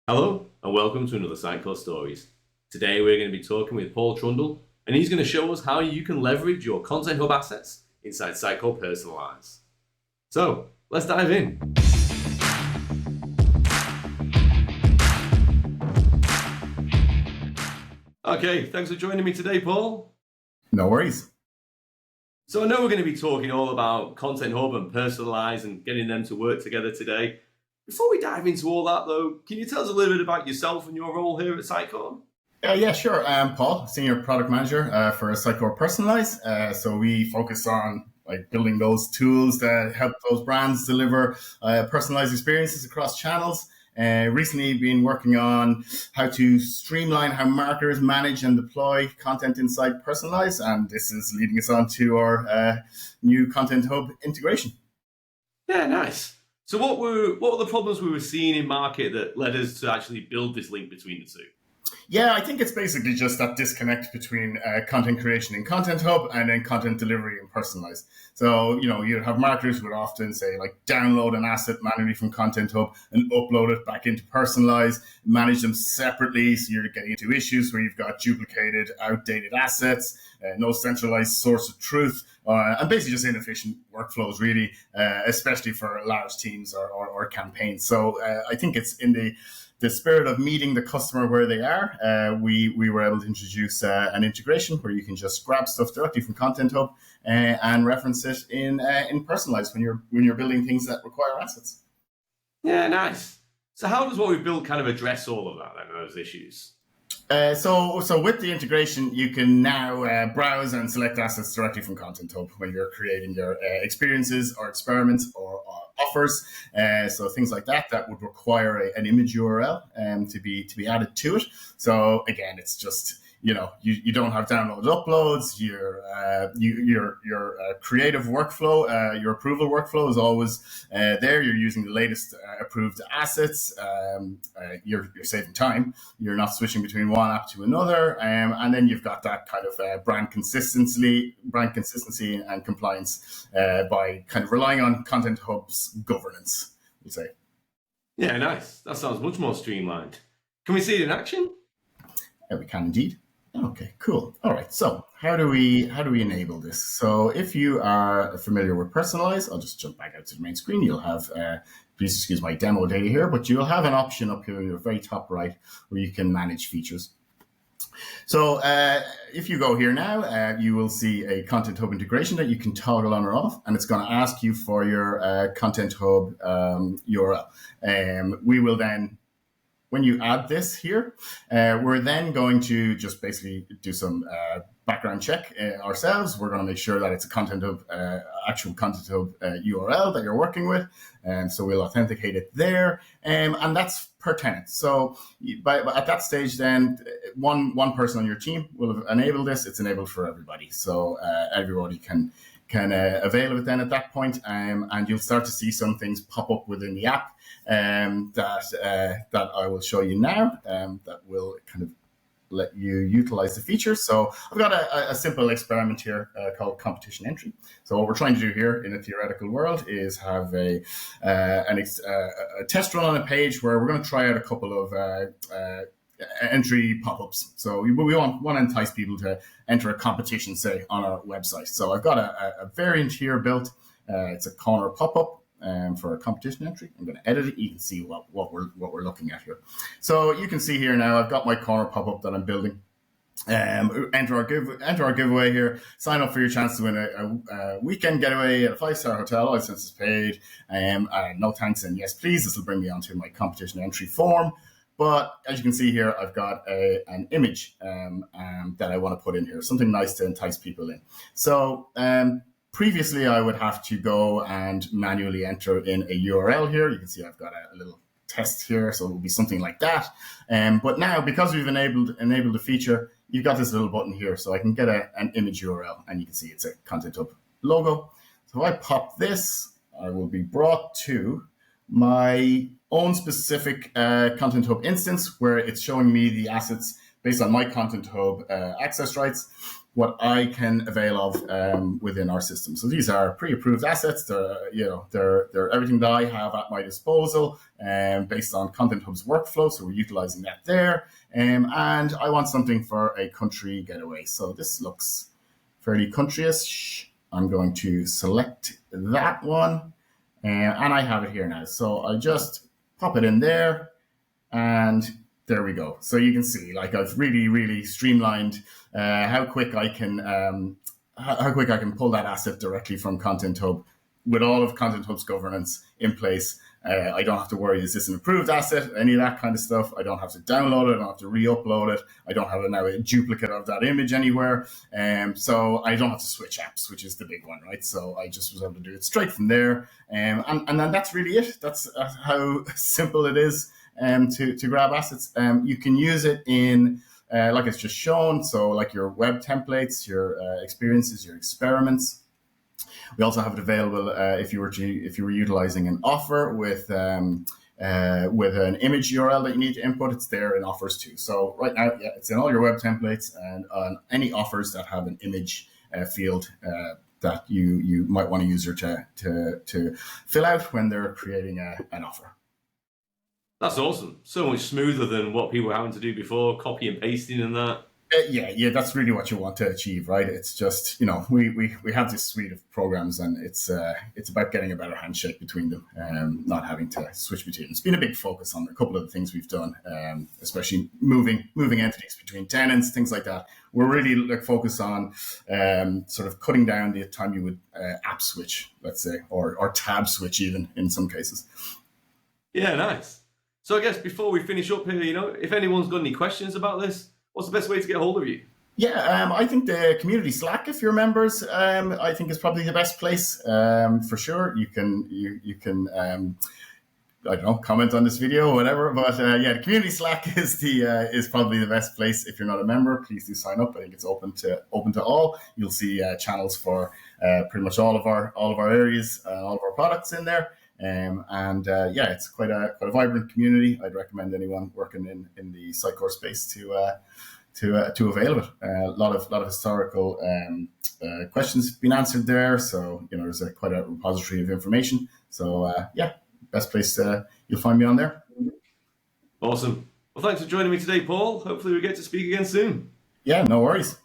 Hello and welcome to another Sitecore Stories. Today we're going to be talking with Paul Trundle and he's going to show us how you can leverage your Content Hub assets inside Sitecore Personalize. So let's dive in. Okay, thanks for joining me today, Paul. No worries. So I know we're going to be talking all about Content Hub and Personalize and getting them to work together today. Before we dive into all that, though, can you tell us a little bit about yourself and your role here at Sitecore? Yeah, sure. I'm Paul, Senior Product Manager for Sitecore Personalize. So we focus on building those tools that help those brands deliver personalized experiences across channels. Recently been working on how to streamline how marketers manage and deploy content inside Personalize, and this is leading us on to our new Content Hub integration. Yeah, nice. So what were the problems we were seeing in market that led us to actually build this link between the two? Yeah, I think it's basically just that disconnect between content creation in Content Hub and then content delivery in Personalize. So, you'd have marketers who would often say, download an asset manually from Content Hub and upload it back into Personalize, manage them separately. So you're getting into issues where you've got duplicated, outdated assets, no centralized source of truth, and basically just inefficient workflows, really, especially for large teams or campaigns. So I think it's in the spirit of meeting the customer where they are, we were able to introduce an integration where you can just grab stuff directly from Content Hub and reference it in Personalize when you're building things that require assets. Yeah, nice. So how does what we've built kind of address all of that then, those issues? So with the integration, you can now browse and select assets directly from Content Hub when you're creating your experiences or experiments or offers. So things like that would require an image URL to be added to it. So again, it's just you don't have downloads, uploads. Your creative workflow, your approval workflow is always there. You're using the latest approved assets. You're saving time. You're not switching between one app to another, and then you've got that kind of brand consistency and compliance by kind of relying on Content Hub's governance, we'll say. Yeah, nice. That sounds much more streamlined. Can we see it in action? Yeah, we can indeed. Okay, cool. All right. So how do we enable this? So if you are familiar with Personalize, I'll just jump back out to the main screen. You'll have, please excuse my demo data here, but you'll have an option up here in your very top right where you can manage features. So if you go here now, you will see a Content Hub integration that you can toggle on or off, and it's going to ask you for your Content Hub URL. We will then, when you add this here, we're then going to just basically do some background check ourselves. We're going to make sure that it's a Content Hub, actual Content Hub URL that you're working with. So we'll authenticate it there. And that's per tenant. So at that stage, then one person on your team will have enabled this. It's enabled for everybody. So everybody can avail of it then at that point, and you'll start to see some things pop up within the app that I will show you now that will kind of let you utilize the feature. So I've got a simple experiment here called competition entry. So what we're trying to do here in a theoretical world is have a test run on a page where we're going to try out a couple of entry pop-ups. So we want to entice people to enter a competition, say, on our website. So I've got a variant here built. It's a corner pop-up for a competition entry. I'm going to edit it. You can see what we're looking at here. So you can see here now I've got my corner pop-up that I'm building. Enter our giveaway here. Sign up for your chance to win a weekend getaway at a 5-star hotel. License is paid. No thanks and yes please. This will bring me onto my competition entry form. But as you can see here, I've got an image that I want to put in here, something nice to entice people in. So previously, I would have to go and manually enter in a URL here. You can see I've got a little test here, so it will be something like that. But now, because we've enabled the feature, you've got this little button here, so I can get an image URL, and you can see it's a Content Hub logo. So if I pop this, I will be brought to my own specific Content Hub instance where it's showing me the assets based on my Content Hub access rights. what I can avail of within our system. So these are pre-approved assets. They're everything that I have at my disposal based on Content Hub's workflow. So we're utilizing that there. And I want something for a country getaway. So this looks fairly country-ish. I'm going to select that one. And I have it here now. So I just pop it in there, and there we go. So you can see, like, I've really streamlined how quick I can pull that asset directly from Content Hub with all of Content Hub's governance in place. I don't have to worry, is this an approved asset? Any of that kind of stuff. I don't have to download it. I don't have to re-upload it. I don't have a duplicate of that image anywhere. So I don't have to switch apps, which is the big one, right? So I just was able to do it straight from there. And then that's really it. That's how simple it is to grab assets. You can use it in, like it's just shown, so like your web templates, your experiences, your experiments. We also have it available if you were utilizing an offer with an image URL that you need to input. It's there in offers too. So right now, yeah, it's in all your web templates and on any offers that have an image field that you might want a user to fill out when they're creating an offer. That's awesome. So much smoother than what people were having to do before, copy and pasting and that. Yeah, that's really what you want to achieve, right? It's just, we have this suite of programs, and it's about getting a better handshake between them, not having to switch between them. It's been a big focus on a couple of the things we've done, especially moving entities between tenants, things like that. We're really focused on sort of cutting down the time you would app switch, let's say, or tab switch even in some cases. Yeah, nice. So I guess before we finish up here, if anyone's got any questions about this, what's the best way to get a hold of you? Yeah, I think the community Slack, if you're members, I think is probably the best place for sure. You can I don't know, comment on this video or whatever. But yeah, the community Slack is probably the best place. If you're not a member, please do sign up. I think it's open to all. You'll see channels for pretty much all of our areas, all of our products in there. Yeah, it's quite a vibrant community. I'd recommend anyone working in the Sitecore space to avail of it. A lot of historical questions have been answered there, so there's quite a repository of information. So yeah, best place you'll find me on there. Awesome. Well, thanks for joining me today, Paul. Hopefully we get to speak again soon. Yeah, no worries.